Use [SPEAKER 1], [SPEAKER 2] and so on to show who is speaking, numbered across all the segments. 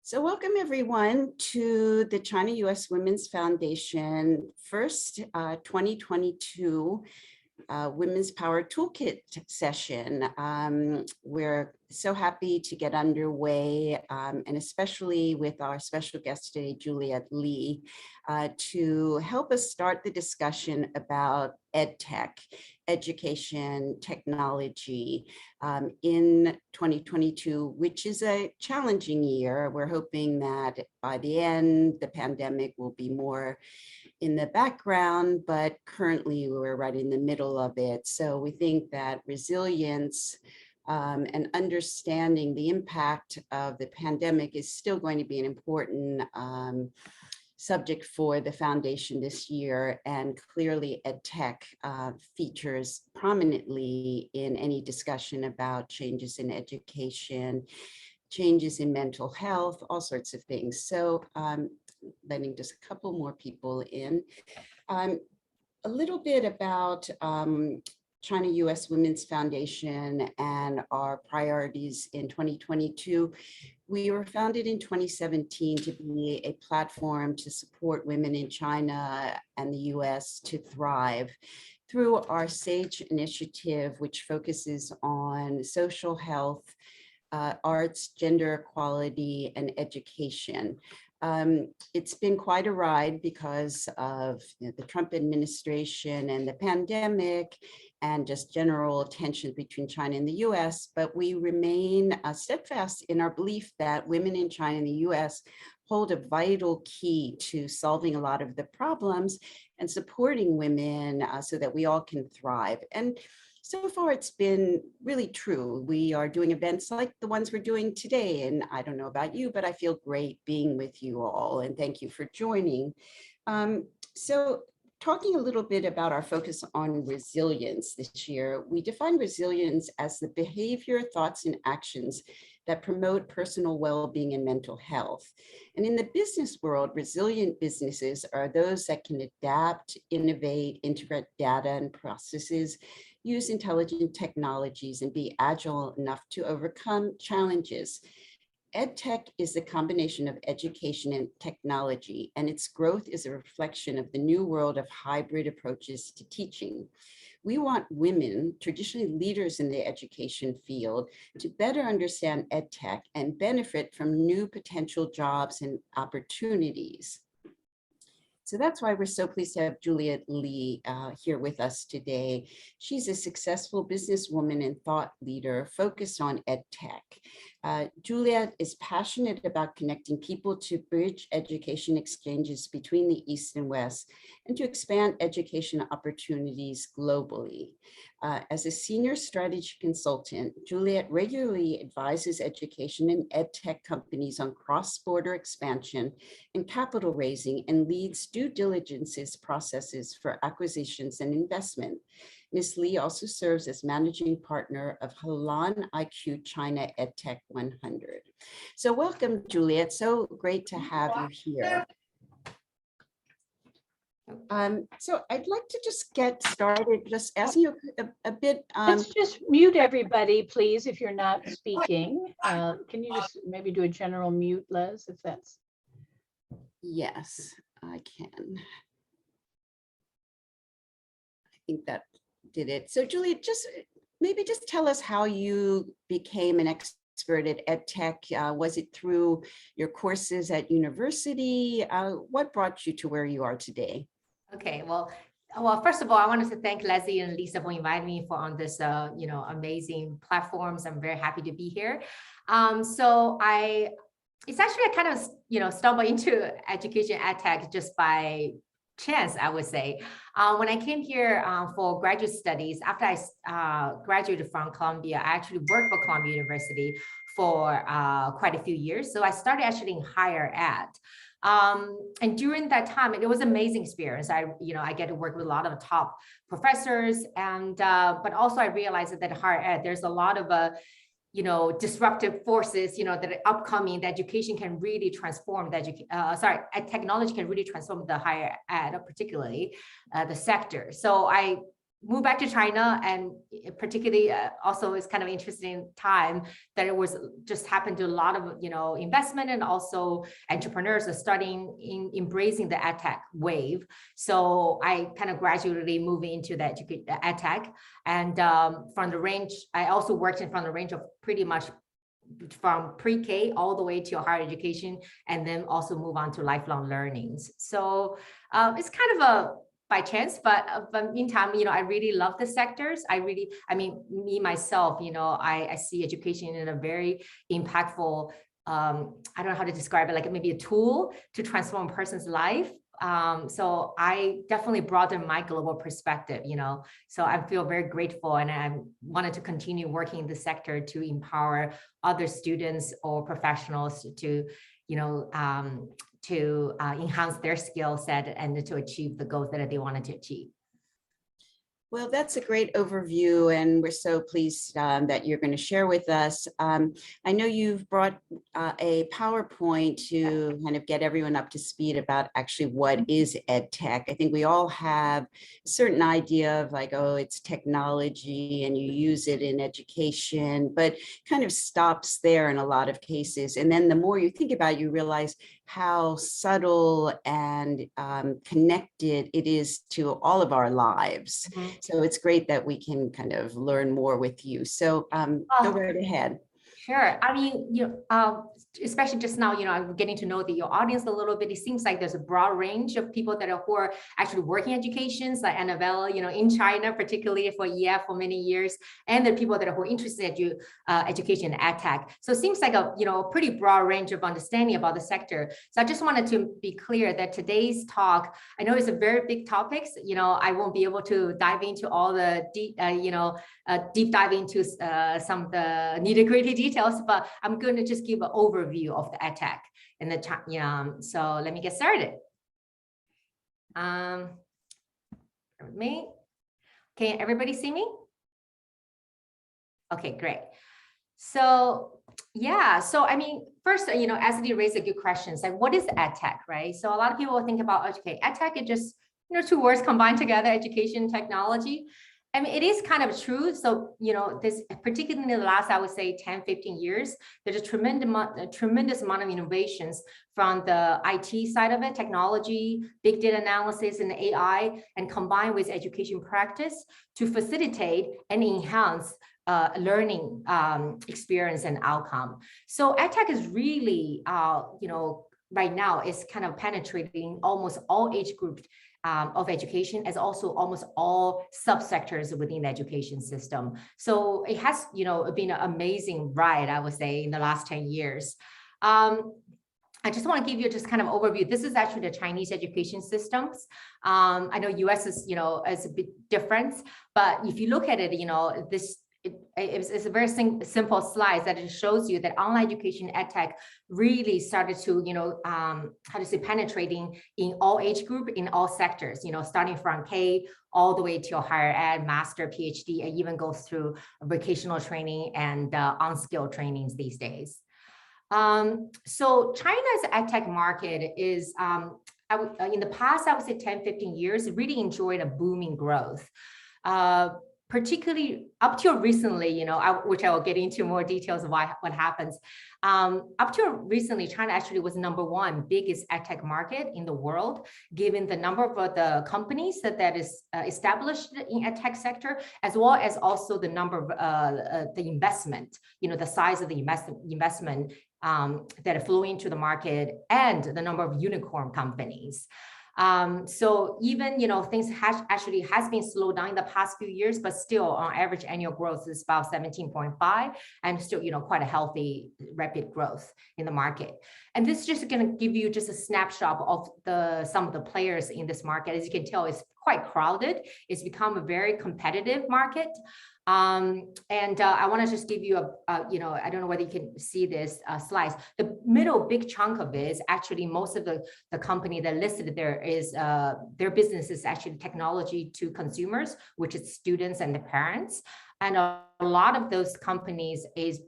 [SPEAKER 1] So welcome everyone to the China-US Women's Foundation first 2022 Women's Power Toolkit session. We're so happy to get underway, and especially with our special guest today, Juliette Li, to help us start the discussion about EdTech, education, technology in 2022, which is a challenging year. We're hoping that by the end, the pandemic will be more in the background, but currently we're right in the middle of it. So we think that resilience and understanding the impact of the pandemic is still going to be an important subject for the foundation this year, and clearly EdTech features prominently in any discussion about changes in education, changes in mental health, all sorts of things. So letting just a couple more people in. A little bit about China-US Women's Foundation and our priorities in 2022. We were founded in 2017 to be a platform to support women in China and the US to thrive through our SAGE initiative, which focuses on social health, arts, gender equality, and education. It's been quite a ride because of the Trump administration and the pandemic and just general tensions between China and the US, but we remain steadfast in our belief that women in China and the US hold a vital key to solving a lot of the problems and supporting women so that we all can thrive. And so far, it's been really true. We are doing events like the ones we're doing today. And I don't know about you, but I feel great being with you all. And thank you for joining. So talking a little bit about our focus on resilience this year, we define resilience as the behavior, thoughts, and actions that promote personal well-being and mental health. And in the business world, resilient businesses are those that can adapt, innovate, integrate data and processes, use intelligent technologies, and be agile enough to overcome challenges. EdTech is a combination of education and technology, and its growth is a reflection of the new world of hybrid approaches to teaching. We want women, traditionally leaders in the education field, to better understand EdTech and benefit from new potential jobs and opportunities. So that's why we're so pleased to have Juliette Li here with us today. She's a successful businesswoman and thought leader focused on EdTech. Juliette is passionate about connecting people to bridge education exchanges between the East and West and to expand education opportunities globally. As a senior strategy consultant, Juliette regularly advises education and EdTech companies on cross-border expansion and capital raising, and leads due diligences processes for acquisitions and investment. Ms. Li also serves as managing partner of HolonIQ China Edtech 100. So welcome, Juliette. So great to have you here. So I'd like to just get started, just asking you a bit.
[SPEAKER 2] Let's just mute everybody, please, if you're not speaking. Can you just maybe do a general mute, Les, if that's.
[SPEAKER 1] Yes, I can. I think that did it. So Juliette, just tell us how you became an expert at EdTech. Was it through your courses at university? What brought you to where you are today?
[SPEAKER 3] Okay, well, first of all, I wanted to thank Leslie and Lisa for inviting me on this, amazing platforms. I'm very happy to be here. It's actually I kind of, stumbled into education EdTech just by chance, I would say. When I came here for graduate studies, after I graduated from Columbia, I actually worked for Columbia University for quite a few years. So I started actually in higher ed. And during that time, it was an amazing experience. I get to work with a lot of top professors, and but also I realized that higher ed, there's a lot of disruptive forces, that are upcoming. The education can really transform technology can really transform the higher ed, particularly the sector. So I moved back to China, and particularly also it's kind of interesting time that it was just happened to a lot of, investment, and also entrepreneurs are starting embracing the EdTech wave. So I kind of gradually moved into the EdTech, and from the range, I also worked in from the range of pretty much from pre-K all the way to higher education, and then also move on to lifelong learnings. So it's kind of a by chance, but meantime, I really love the sectors. Me myself, I see education in a very impactful, I don't know how to describe it, like maybe a tool to transform a person's life. So I definitely broaden my global perspective, so I feel very grateful, and I wanted to continue working in the sector to empower other students or professionals to, enhance their skill set and to achieve the goals that they wanted to achieve.
[SPEAKER 1] Well, that's a great overview, and we're so pleased that you're going to share with us. I know you've brought a PowerPoint to kind of get everyone up to speed about actually what is EdTech. I think we all have a certain idea of like, oh, it's technology and you use it in education, but kind of stops there in a lot of cases. And then the more you think about it, you realize how subtle and connected it is to all of our lives. Mm-hmm. So it's great that we can kind of learn more with you. So go right ahead.
[SPEAKER 3] Sure. Especially just now, I'm getting to know your audience a little bit. It seems like there's a broad range of people who are actually working educations, like Annabella, in China, particularly for EF for many years, and the people who are interested in education and EdTech. So it seems like a pretty broad range of understanding about the sector. So I just wanted to be clear that today's talk, I know it's a very big topics. I won't be able to dive into all the deep dive into some of the nitty-gritty details, but I'm going to just give an overview of the EdTech and the so let me get started. Can everybody see me? Okay, great. So yeah, first, as you raise a good questions, like what is EdTech, right? So a lot of people will think about, okay, EdTech is just two words combined together, education, technology. It is kind of true. So, this particularly in the last, I would say 10, 15 years, there's a tremendous amount of innovations from the IT side of it, technology, big data analysis, and AI, and combined with education practice to facilitate and enhance learning experience and outcome. So EdTech is really, right now is kind of penetrating almost all age groups of education, as also almost all subsectors within the education system. So it has, been an amazing ride, I would say, in the last 10 years. I just want to give you just kind of overview. This is actually the Chinese education systems. I know US is, is a bit different, but if you look at it, it's a very simple slide that it shows you that online education EdTech really started to, penetrating in all age group, in all sectors, starting from K all the way to higher ed, master, PhD, and even goes through vocational training and on-skill trainings these days. So China's EdTech market is, in the past, I would say 10, 15 years, really enjoyed a booming growth. Particularly up till recently, which I will get into more details of what happens. Up till recently, China actually was #1 biggest EdTech market in the world, given the number of the companies that is established in EdTech sector, as well as also the number of the investment, the size of the investment that are flowing into the market, and the number of unicorn companies. So even, things has been slowed down in the past few years, but still on average annual growth is about 17.5 and still, quite a healthy, rapid growth in the market. And this is just going to give you just a snapshot of some of the players in this market. As you can tell, it's quite crowded. It's become a very competitive market. I want to just give you I don't know whether you can see this slides. The middle big chunk of it is actually most of the company that listed there is their business is actually technology to consumers, which is students and the parents. And a lot of those companies is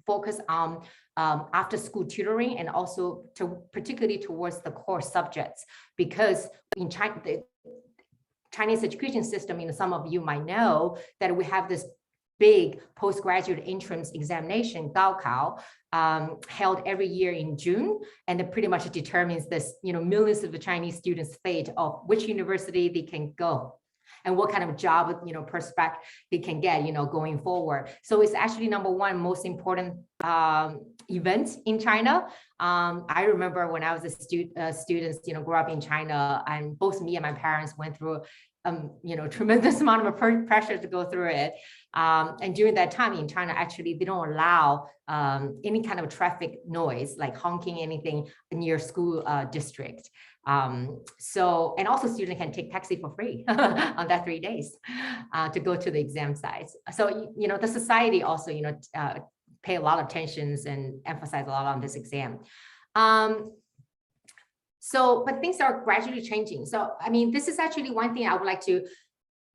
[SPEAKER 3] focused on after school tutoring, and also particularly towards the core subjects, because in China, Chinese education system, some of you might know that we have this big postgraduate entrance examination, Gaokao, held every year in June, and it pretty much determines this, millions of the Chinese students' fate of which university they can go and what kind of job, prospect they can get, going forward. So it's actually number one most important event in China. I remember when I was a student, grew up in China, and both me and my parents went through tremendous amount of pressure to go through it. And during that time in China, actually, they don't allow any kind of traffic noise, like honking, anything in your school district. So, and also students can take taxi for free on that 3 days to go to the exam sites. So, the society also, pay a lot of attentions and emphasize a lot on this exam. So, but things are gradually changing. So, I mean, this is actually one thing I would like to,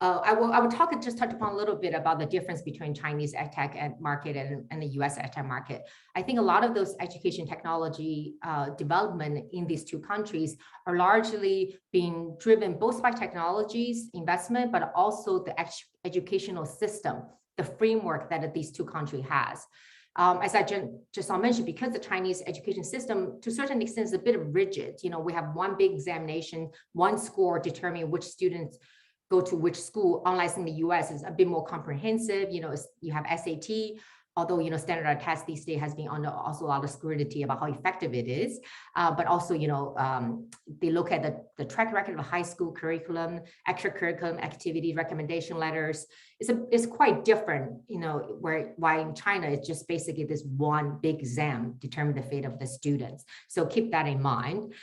[SPEAKER 3] I will touch upon a little bit about the difference between Chinese EdTech market and the US EdTech market. I think a lot of those education technology development in these two countries are largely being driven both by technologies investment, but also the educational system, the framework that these two countries has. As I just mentioned, because the Chinese education system, to a certain extent, is a bit rigid. We have one big examination, one score determining which students go to which school. Unlike in the US, it's a bit more comprehensive. You have SAT, although standardized tests these days has been under also a lot of scrutiny about how effective it is. But also, they look at the track record of high school curriculum, extracurriculum activity, recommendation letters. It's quite different, why in China it's just basically this one big exam determine the fate of the students. So keep that in mind.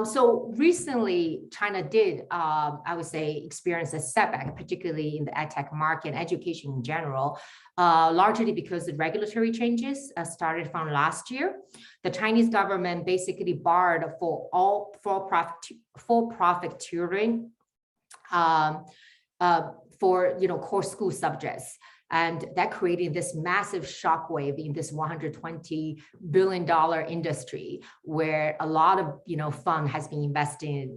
[SPEAKER 3] So recently, China did, I would say, experience a setback, particularly in the EdTech market, education in general, largely because the regulatory changes started from last year. The Chinese government basically barred for all for-profit tutoring for core school subjects. And that created this massive shockwave in this $120 billion industry, where a lot of fund has been invested,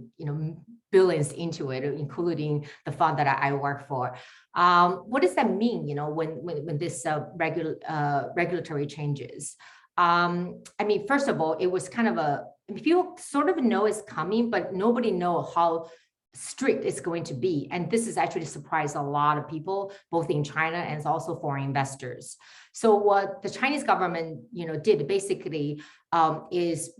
[SPEAKER 3] billions into it, including the fund that I work for. What does that mean? When this regulatory changes? I mean, first of all, it was kind of people sort of know it's coming, but nobody knows how strict it's going to be. And this has actually surprised a lot of people, both in China and also foreign investors. So what the Chinese government, did basically is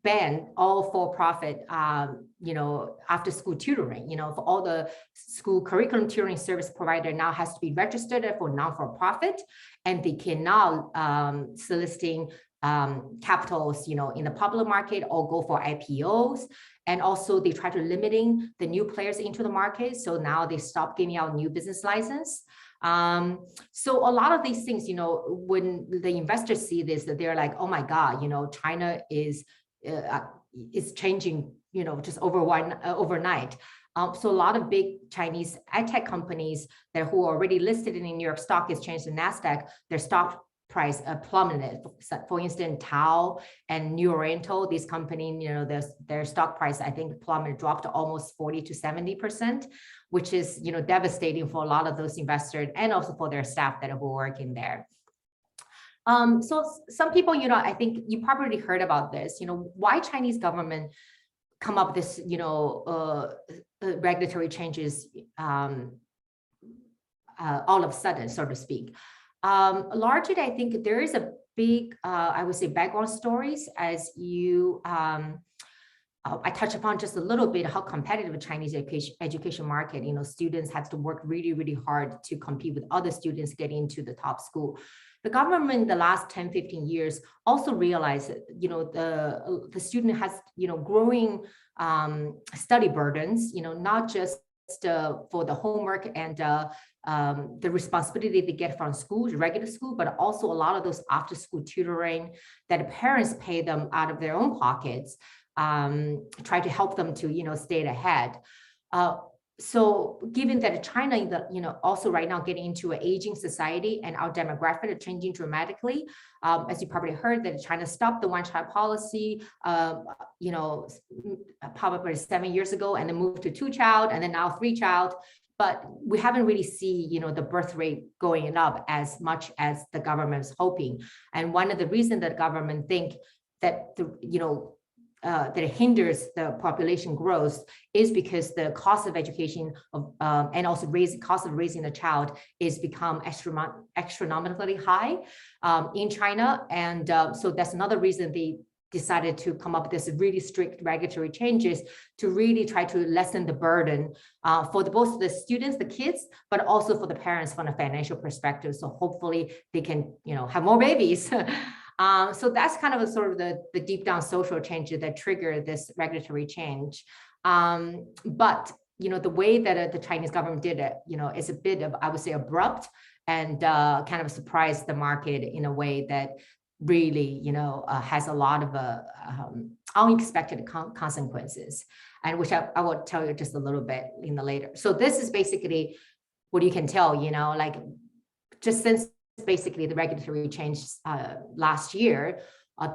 [SPEAKER 3] ban all for-profit, after school tutoring, for all the school curriculum tutoring service provider now has to be registered for non-for-profit, and they cannot soliciting capitals, in the public market or go for IPOs. And also they try to limiting the new players into the market. So now they stop giving out new business license. So a lot of these things, when the investors see this, that they're like, oh my God, China is changing, just overnight. So a lot of big Chinese EdTech companies who are already listed in the New York Stock Exchange and NASDAQ, their stock price plummeted. For instance, Tao and New Oriental, these companies, their stock price, I think, plummeted, dropped to almost 40 to 70%, which is, devastating for a lot of those investors and also for their staff that are working there. So some people, I think you probably heard about this, why Chinese government come up with this, regulatory changes all of a sudden, so to speak. Largely, I think there is a big, I would say, background stories as you, I touch upon just a little bit how competitive the Chinese education market, students have to work really, really hard to compete with other students getting into the top school. The government in the last 10, 15 years also realized that, the student has, growing study burdens, not just for the homework and the responsibility they get from school, regular school, but also a lot of those after school tutoring that parents pay them out of their own pockets, try to help them to, stay ahead. so given that China, also right now getting into an aging society and our demographic are changing dramatically, as you probably heard that China stopped the one-child policy, probably 7 years ago, and then moved to 2-child, and then now 3-child. But we haven't really seen, the birth rate going up as much as the government is hoping. And one of the reasons that the government think that that it hinders the population growth is because the cost of education and also cost of raising a child is become astronomically high in China. And so that's another reason they decided to come up with this really strict regulatory changes to really try to lessen the burden for both the students, the kids, but also for the parents from a financial perspective. So hopefully they can, have more babies. So that's kind of a sort of the deep down social change that triggered this regulatory change. But, the way that the Chinese government did it, is a bit of, I would say, abrupt and kind of surprised the market in a way that really, has a lot of unexpected consequences, and which I will tell you just a little bit in the later. So this is basically what you can tell, like just since basically the regulatory change last year,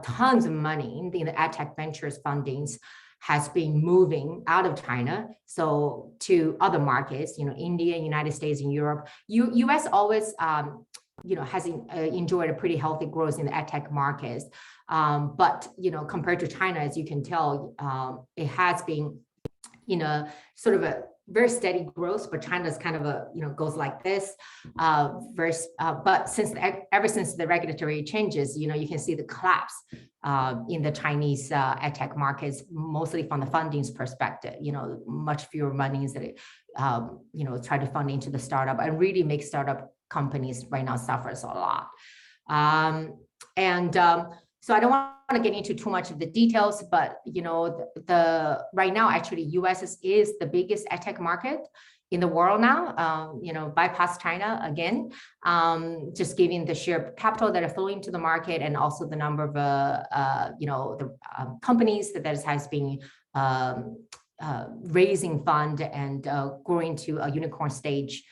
[SPEAKER 3] tons of money in the EdTech ventures fundings has been moving out of China, so to other markets, India, United States, and Europe. US always, has enjoyed a pretty healthy growth in the EdTech markets. But, compared to China, as you can tell, it has been, sort of a very steady growth, but China's kind of a, goes like this. But ever since the regulatory changes, you can see the collapse in the Chinese EdTech markets, mostly from the fundings perspective, much fewer monies that it, try to fund into the startup, and really make startup companies right now suffers a lot. So I don't want to get into too much of the details, but the right now actually US is the biggest EdTech market in the world now, bypass China again, just giving the sheer capital that are flowing to the market, and also the number of the companies that has been raising fund and growing to a unicorn stage.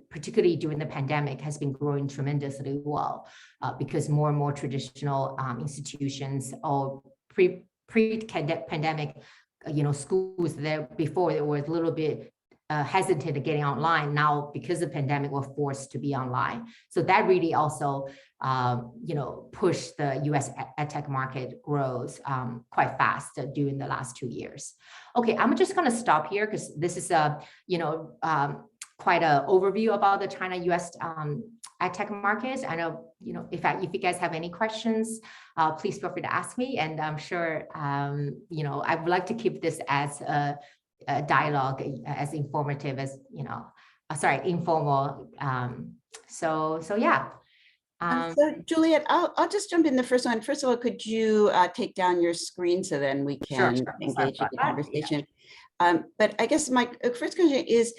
[SPEAKER 3] Particularly during the pandemic, has been growing tremendously well because more and more traditional institutions or pre-pandemic, schools that before they were a little bit hesitant to getting online. Now, because of the pandemic, we're forced to be online. So that really also, pushed the US EdTech market growth quite fast during the last 2 years. Okay, I'm just going to stop here because this is quite an overview about the China-US EdTech markets. I know, if you guys have any questions, please feel free to ask me. And I'm sure, I would like to keep this as a dialogue, as informative as, informal. So yeah.
[SPEAKER 1] So Juliette, I'll just jump in the first one. First of all, could you take down your screen so then we can engage in the conversation? Yeah. But I guess my first question is,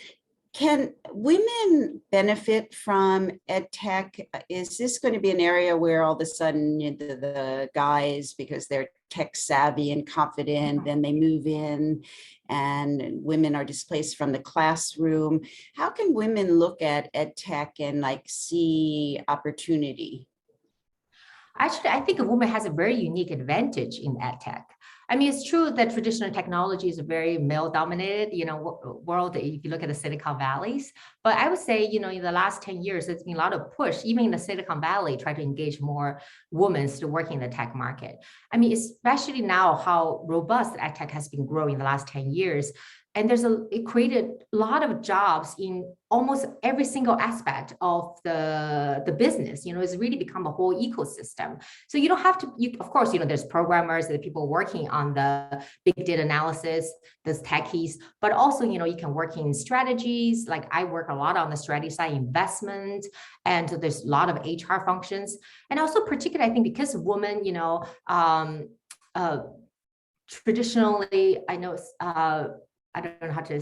[SPEAKER 1] can women benefit from EdTech? Is this going to be an area where all of a sudden the guys, because they're tech savvy and confident, then they move in and women are displaced from the classroom? How can women look at EdTech and see opportunity?
[SPEAKER 3] Actually, I think a woman has a very unique advantage in EdTech. I mean, it's true that traditional technology is a very male-dominated, world. If you look at the Silicon Valleys, but I would say, in the last 10 years, there's been a lot of push, even in the Silicon Valley, try to engage more women to work in the tech market. I mean, especially now how robust EdTech has been growing in the last 10 years. And it created a lot of jobs in almost every single aspect of the business. It's really become a whole ecosystem. So you don't have to, of course, there's programmers, there are people working on the big data analysis, there's techies, but also, you can work in strategies. Like I work a lot on the strategy side, investment, and there's a lot of HR functions. And also particularly, I think because women, traditionally, I know, I don't know how to,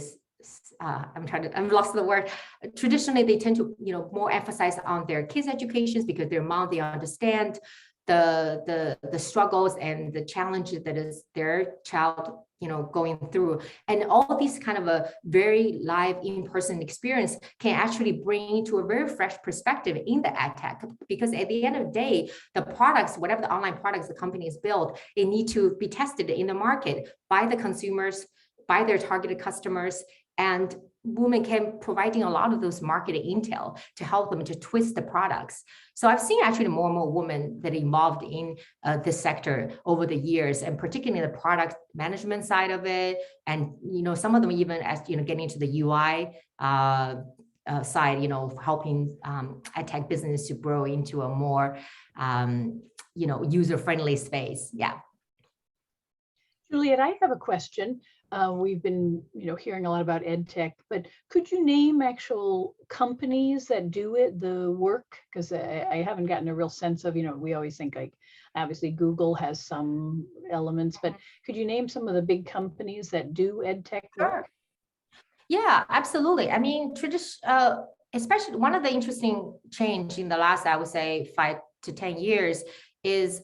[SPEAKER 3] I'm lost the word. Traditionally, they tend to, more emphasize on their kids' educations because they're mom, they understand the struggles and the challenges that is their child, going through. And all these kind of a very live in-person experience can actually bring to a very fresh perspective in the EdTech, because at the end of the day, the products, whatever the online products the company has built, they need to be tested in the market by the consumers, by their targeted customers, and women can providing a lot of those marketing intel to help them to twist the products. So I've seen actually more and more women that are involved in this sector over the years, and particularly the product management side of it. And, some of them even as, getting into the UI side, helping EdTech business to grow into a more, user-friendly space. Yeah.
[SPEAKER 2] Juliette, I have a question. We've been, hearing a lot about EdTech, but could you name actual companies that do the work? Because I haven't gotten a real sense of, we always think like, obviously Google has some elements, but could you name some of the big companies that do EdTech work?
[SPEAKER 3] Yeah, absolutely. I mean, especially one of the interesting change in the last, I would say, 5 to 10 years is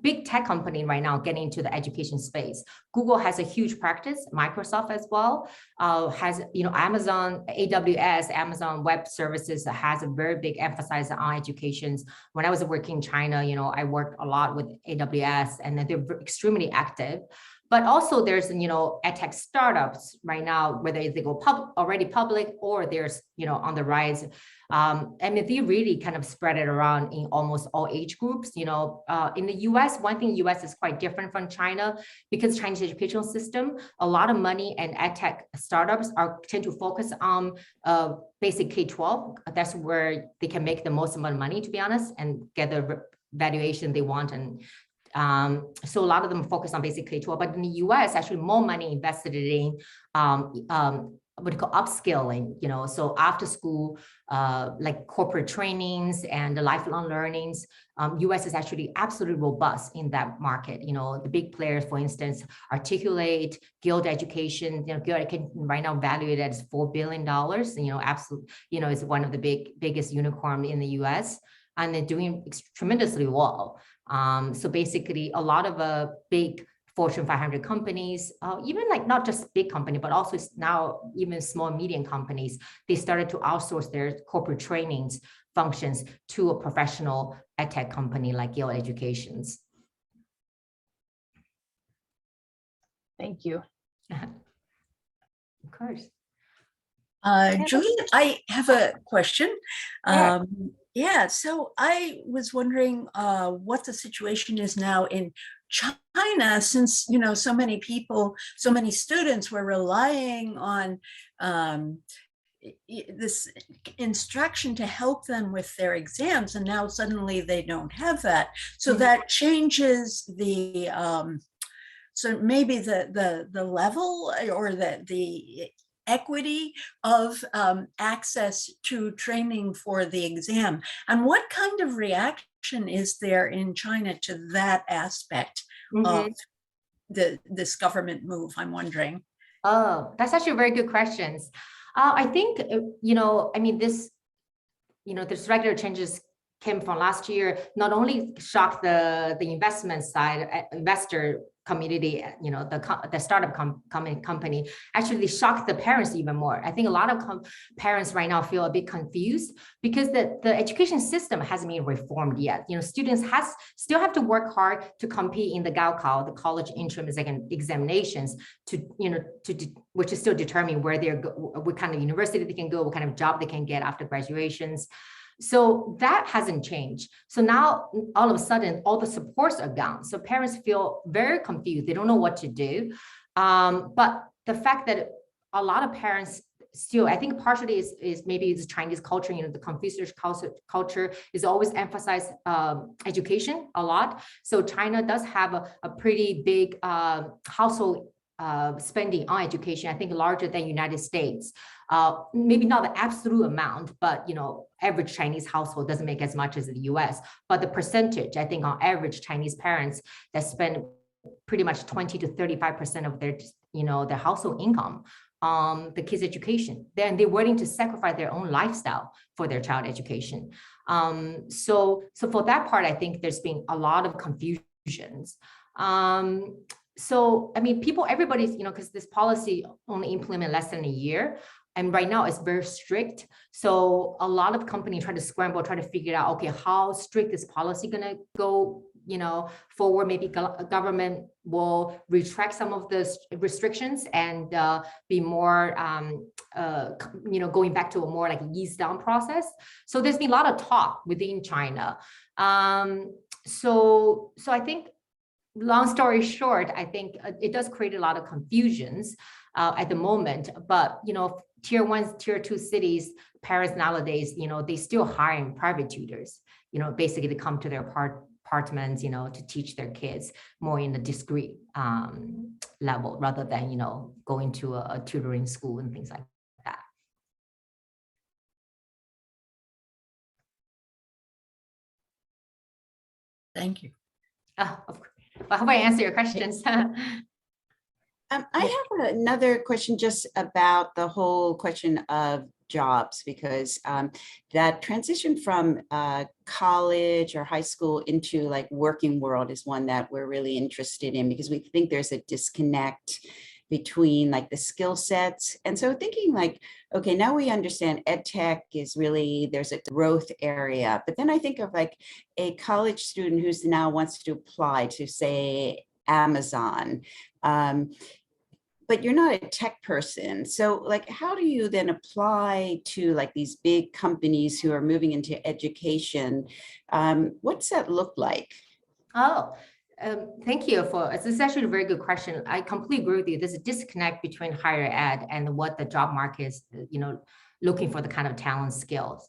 [SPEAKER 3] big tech company right now getting into the education space. Google has a huge practice, Microsoft as well, has, Amazon, AWS, Amazon Web Services has a very big emphasis on educations. When I was working in China, I worked a lot with AWS, and they're extremely active. But also there's, EdTech startups right now, whether they go already public or there's, on the rise. They really kind of spread it around in almost all age groups. In the US, one thing US is quite different from China, because Chinese educational system, a lot of money and EdTech startups tend to focus on basic K-12. That's where they can make the most amount of money, to be honest, and get the valuation they want. And so a lot of them focus on basic K-12, but in the US, actually more money invested in what you call upskilling, so after school, like corporate trainings and the lifelong learnings. US is actually absolutely robust in that market. The big players, for instance, Articulate, Guild Education, Guild Education right now valued at $4 billion, is one of the biggest unicorn in the US, and they're doing tremendously well. So basically a lot of big Fortune 500 companies, even like not just big company, but also now even small, medium companies, they started to outsource their corporate trainings functions to a professional EdTech company like Guild Educations.
[SPEAKER 2] Thank you.
[SPEAKER 3] Of course.
[SPEAKER 4] Juliette, I have a question. Yeah, so I was wondering what the situation is now in China, since, so many people, so many students were relying on this instruction to help them with their exams, and now suddenly they don't have that. So that changes the, so maybe the level or the equity of access to training for the exam. And what kind of reaction is there in China to that aspect of this government move, I'm wondering?
[SPEAKER 3] Oh, that's actually very good questions. I think, this regular changes came from last year, not only shocked the investment side, investor community, the startup company, actually shocked the parents even more. I think a lot of parents right now feel a bit confused because the education system hasn't been reformed yet. Students still have to work hard to compete in the Gaokao, the college entrance examinations, which is still determining what kind of university they can go, what kind of job they can get after graduations. So that hasn't changed. So now all of a sudden, all the supports are gone. So parents feel very confused. They don't know what to do. But the fact that a lot of parents still, I think partially is maybe the Chinese culture, the Confucius culture is always emphasize education a lot. So China does have a pretty big household spending on education, I think larger than United States. Maybe not the absolute amount, but average Chinese household doesn't make as much as the US. But the percentage, I think on average Chinese parents that spend pretty much 20 to 35% of their household income on the kids' education. Then they're willing to sacrifice their own lifestyle for their child education. So for that part, I think there's been a lot of confusions. So, I mean, everybody's, because this policy only implemented less than a year. And right now it's very strict. So a lot of companies try to scramble, try to figure out, okay, how strict is policy going to go, forward? Maybe government will retract some of the restrictions and be more, going back to a more like ease down process. So there's been a lot of talk within China. So I think, long story short, I think it does create a lot of confusions at the moment. But, tier 1, tier 2 cities, parents nowadays, they still hiring private tutors, basically to come to their apartments, to teach their kids more in a discrete level rather than, going to a tutoring school and things like that.
[SPEAKER 4] Thank you.
[SPEAKER 3] Of course. I hope I answer your questions.
[SPEAKER 1] I have another question just about the whole question of jobs, because that transition from college or high school into like working world is one that we're really interested in, because we think there's a disconnect between like the skill sets. And so thinking like, okay, now we understand EdTech is really, there's a growth area, but then I think of like a college student who's now wants to apply to say Amazon. But you're not a tech person. So like, how do you then apply to like these big companies who are moving into education? What's that look like?
[SPEAKER 3] Oh, thank you this is actually a very good question. I completely agree with you. There's a disconnect between higher ed and what the job market is, looking for the kind of talent skills.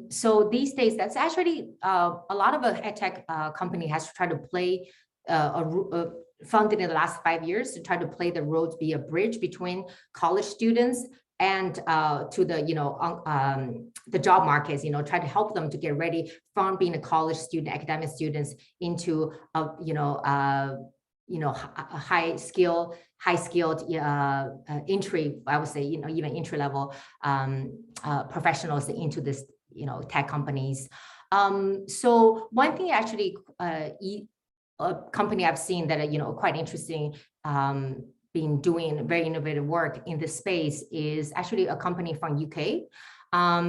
[SPEAKER 3] So these days, that's actually a lot of a EdTech company has to try to play founded in the last 5 years to try to play the role to be a bridge between college students and to the the job markets, try to help them to get ready from being a college student, academic students, into a high skilled entry, I would say, even entry level professionals into this tech companies. So one thing actually a company I've seen that are quite interesting, been doing very innovative work in this space is actually a company from UK.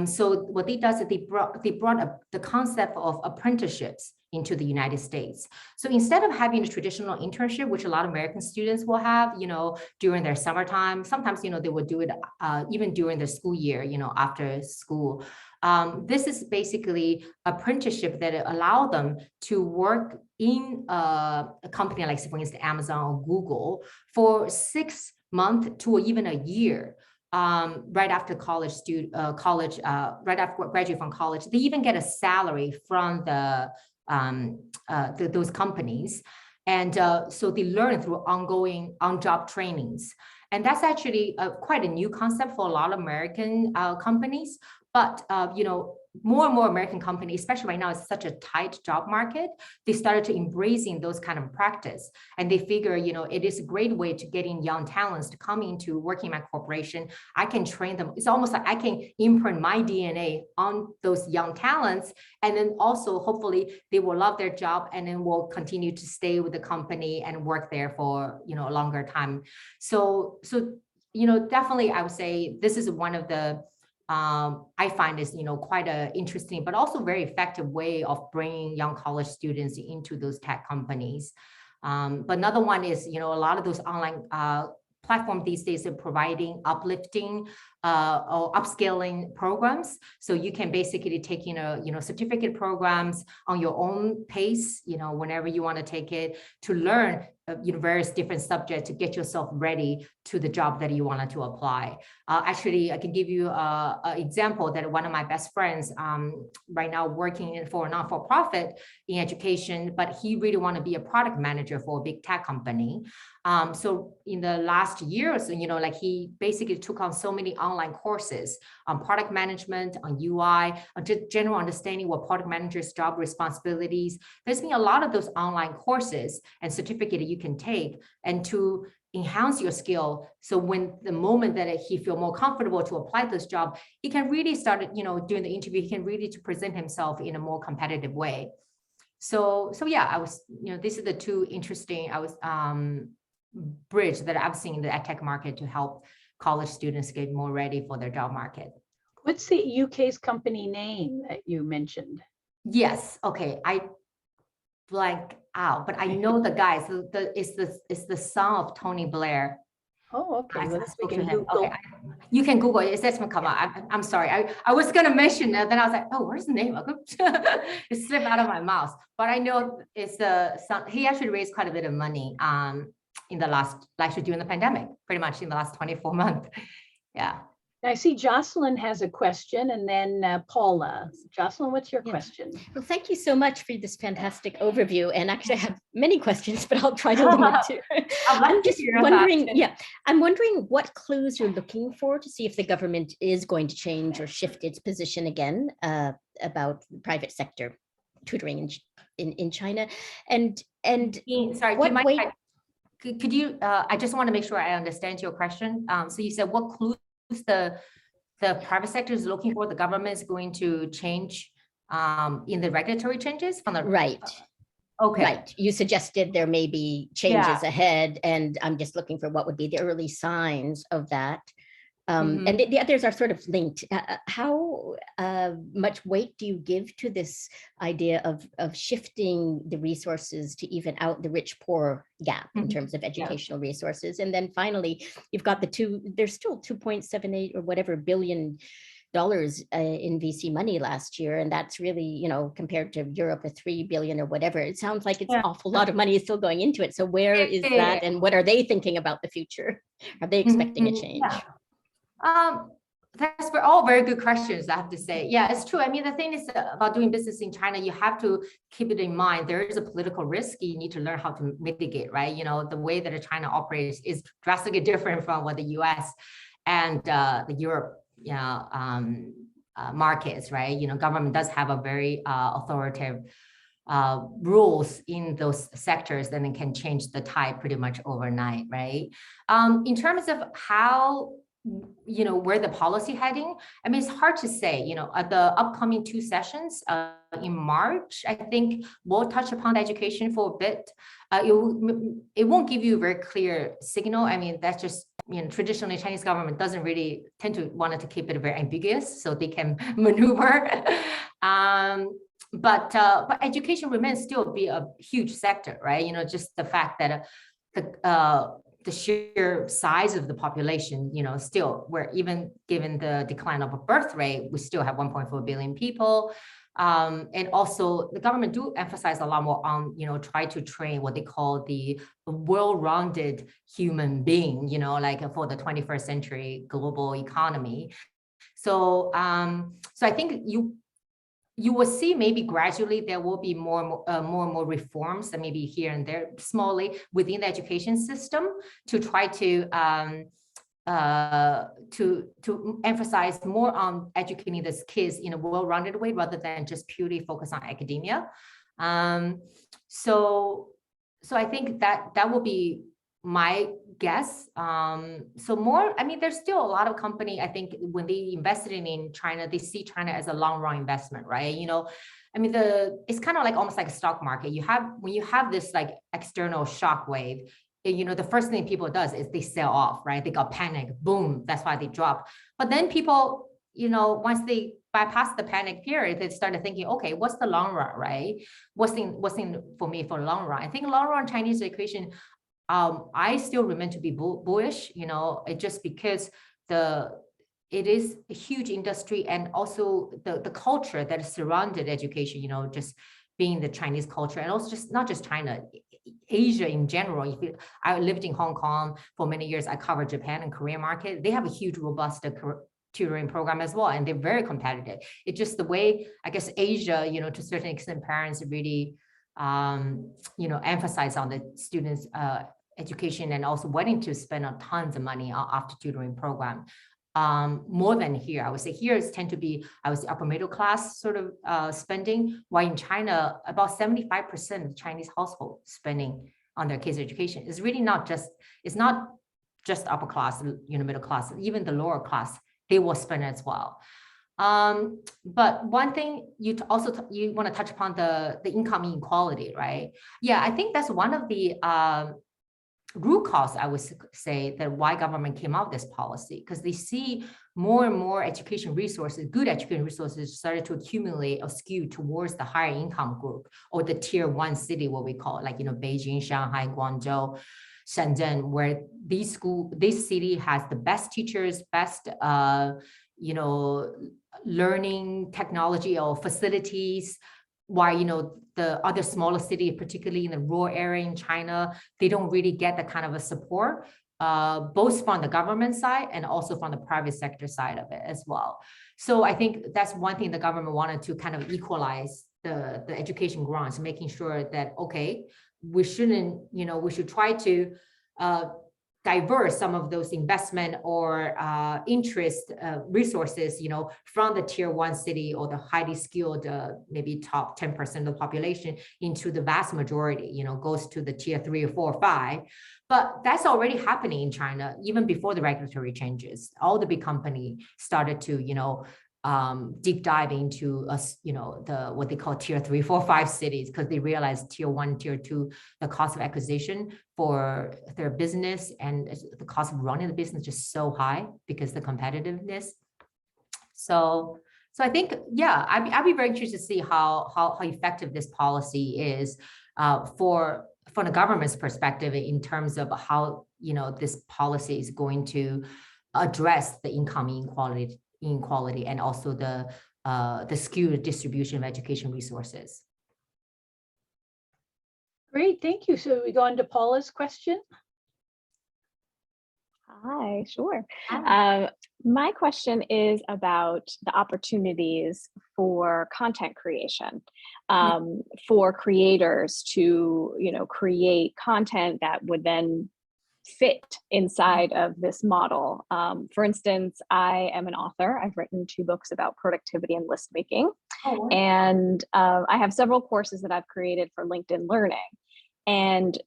[SPEAKER 3] So what they does is they brought up the concept of apprenticeships into the United States. So instead of having a traditional internship, which a lot of American students will have, during their summertime, sometimes, they would do it even during the school year, after school. This is basically apprenticeship that allow them to work in a company like, for instance, Amazon or Google for 6 months to even a year. Right after college, right after graduate from college, they even get a salary from those companies. And so they learn through ongoing on-job trainings. And that's actually quite a new concept for a lot of American companies. But, more and more American companies, especially right now, it's such a tight job market, they started to embracing those kind of practice. And they figure, it is a great way to getting young talents to come into working in my corporation. I can train them. It's almost like I can imprint my DNA on those young talents. And then also, hopefully, they will love their job and then will continue to stay with the company and work there for, a longer time. So, definitely, I would say this is one of the I find is, quite a interesting, but also very effective way of bringing young college students into those tech companies. But another one is, a lot of those online platforms these days are providing uplifting or upscaling programs. So you can basically take, certificate programs on your own pace, whenever you want to take it, to learn various different subjects to get yourself ready to the job that you wanted to apply. Actually, I can give you an example that one of my best friends right now working for a non-for-profit in education, but he really want to be a product manager for a big tech company. So in the last year or so, he basically took on so many online courses on product management, on UI, on just general understanding what product managers' job responsibilities. There's been a lot of those online courses and certificates you can take and to enhance your skill. So when the moment that he feel more comfortable to apply this job, he can really start, during the interview, he can really to present himself in a more competitive way. So yeah, I was, these are the two interesting, bridge that I've seen in the EdTech market to help college students get more ready for their job market.
[SPEAKER 2] What's the UK's company name that you mentioned?
[SPEAKER 3] Yes. Okay. I blank out, but I know the guys. It's the son of Tony Blair.
[SPEAKER 2] Oh, okay.
[SPEAKER 3] I
[SPEAKER 2] Well, we
[SPEAKER 3] spoke to
[SPEAKER 2] can
[SPEAKER 3] him.
[SPEAKER 2] Google.
[SPEAKER 3] Okay, you can Google it. It says McCullough. I'm sorry. I was gonna mention that, then I was like, oh, where's the name? It slipped out of my mouth. But I know it's the son. He actually raised quite a bit of money in the last, actually during the pandemic, pretty much in the last 24 months. Yeah.
[SPEAKER 2] I see Jocelyn has a question, and then Paula. Jocelyn, what's your
[SPEAKER 5] Yeah.
[SPEAKER 2] question?
[SPEAKER 5] Well, thank you so much for this fantastic overview. And actually, I have many questions, but I'll try to limit to. I'm just wondering, I'm wondering what clues you're looking for to see if the government is going to change or shift its position again about private sector tutoring in China. And
[SPEAKER 3] sorry, do you mind? Could you? I just want to make sure I understand your question. So you said what clues the private sector is looking for, the government is going to change in the regulatory changes from the
[SPEAKER 5] right.
[SPEAKER 3] Okay.
[SPEAKER 5] Right. You suggested there may be changes ahead, and I'm just looking for what would be the early signs of that. And the others are sort of linked. How much weight do you give to this idea of shifting the resources to even out the rich-poor gap in terms of educational resources? And then finally, you've got there's still 2.78 or whatever billion dollars in VC money last year, and that's really, compared to Europe, a 3 billion or whatever. It sounds like it's an awful lot of money is still going into it. So where is that, and what are they thinking about the future? Are they expecting a change?
[SPEAKER 3] That's all very good questions, I have to say. Yeah, it's true. I mean, the thing is about doing business in China, you have to keep it in mind. There is a political risk. You need to learn how to mitigate, right? The way that China operates is drastically different from what the US and the Europe, markets, right? Government does have a very authoritative rules in those sectors, then it can change the tide pretty much overnight, right? In terms of how where the policy heading, I mean, it's hard to say. At the upcoming 2 sessions in March, I think we'll touch upon the education for a bit. It won't give you a very clear signal. I mean, that's just, traditionally Chinese government doesn't really tend to want to keep it very ambiguous so they can maneuver. But education remains still be a huge sector, right? Just the fact that the sheer size of the population, still, where even given the decline of a birth rate, we still have 1.4 billion people. And also the government do emphasize a lot more on, try to train what they call the well-rounded human being, like for the 21st century global economy. So, so I think you will see maybe gradually there will be more and more reforms, and maybe here and there smallly within the education system to try to emphasize more on educating these kids in a well-rounded way rather than just purely focus on academia. So I think that will be my guess. So more, I mean, there's still a lot of company, I think when they invested in China, they see China as a long run investment, right? I mean, it's kind of like almost like a stock market. When you have this like external shock wave, the first thing people does is they sell off, right? They got panic, boom, that's why they drop. But then people, once they bypass the panic period, they started thinking, okay, what's the long run, right? What's in for me for the long run? I think long run Chinese education, I still remain to be bullish, it just because it is a huge industry, and also the culture that is surrounded education, just being the Chinese culture, and also just not just China, Asia in general. I lived in Hong Kong for many years. I covered Japan and Korean market. They have a huge, robust tutoring program as well, and they're very competitive. It's just the way, I guess, Asia, to a certain extent, parents really, emphasize on the students' education, and also wanting to spend tons of money after tutoring program. More than here, I would say here is tend to be, I would say, upper middle class sort of spending, while in China, about 75% of Chinese household spending on their kids' education. It's really not just, it's not just upper class, middle class, even the lower class, they will spend as well. But one thing you want to touch upon the income inequality, right? Yeah, I think that's one of the root cause, I would say, that why government came out with this policy, because they see more and more education resources, good education resources started to accumulate or skew towards the higher income group or the tier 1 city, what we call it, like, Beijing, Shanghai, Guangzhou, Shenzhen, where this city has the best teachers, best, learning technology or facilities, while, the other smaller city, particularly in the rural area in China, they don't really get that kind of a support, both from the government side and also from the private sector side of it as well. So I think that's one thing the government wanted to kind of equalize the education grants, making sure that, okay, we shouldn't, we should try to diverse some of those investment or interest resources, from the tier 1 city or the highly skilled, maybe top 10% of the population into the vast majority, goes to the tier 3 or 4 or 5. But that's already happening in China, even before the regulatory changes. All the big companies started to, deep dive into the what they call tier 3, 4, 5 cities, because they realized tier 1, tier 2, the cost of acquisition for their business and the cost of running the business just so high because the competitiveness. So I think, yeah, I'd be very interested to see how effective this policy is from the government's perspective in terms of how this policy is going to address the income inequality and also the skewed distribution of education resources.
[SPEAKER 2] Great, thank you. So we go on to Paula's question.
[SPEAKER 6] Hi, sure.
[SPEAKER 3] Hi.
[SPEAKER 6] My question is about the opportunities for content creation, for creators to, create content that would then fit inside of this model. For instance, I am an author. I've written 2 books about productivity and list making.
[SPEAKER 3] Oh,
[SPEAKER 6] And I have several courses that I've created for LinkedIn Learning. And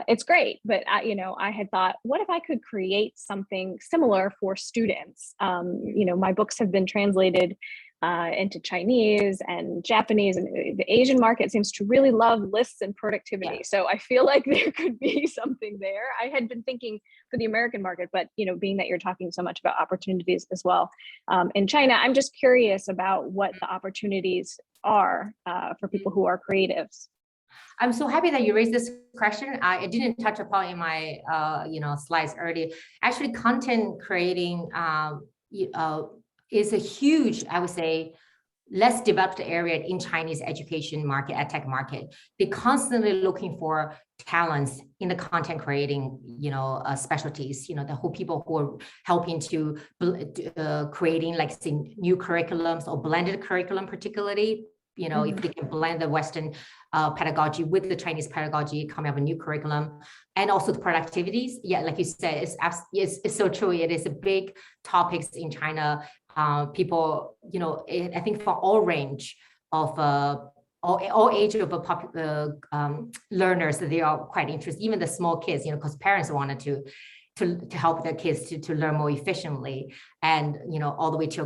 [SPEAKER 6] it's great, but I had thought, what if I could create something similar for students? My books have been translated into Chinese and Japanese, and the Asian market seems to really love lists and productivity. Yeah. So I feel like there could be something there. I had been thinking for the American market, but being that you're talking so much about opportunities as well in China, I'm just curious about what the opportunities are for people who are creatives.
[SPEAKER 3] I'm so happy that you raised this question. I didn't touch upon in my slides earlier. Actually, content creating is a huge, I would say, less developed area in Chinese education market, EdTech market. They're constantly looking for talents in the content creating, specialties, the whole people who are helping to creating, like, say, new curriculums or blended curriculum, particularly. If they can blend the Western pedagogy with the Chinese pedagogy, coming up with a new curriculum, and also the productivities. Yeah, like you said, it's so true. It is a big topics in China. People, I think for all range of all age of learners, they are quite interested. Even the small kids, because parents wanted to help their kids to learn more efficiently, and all the way to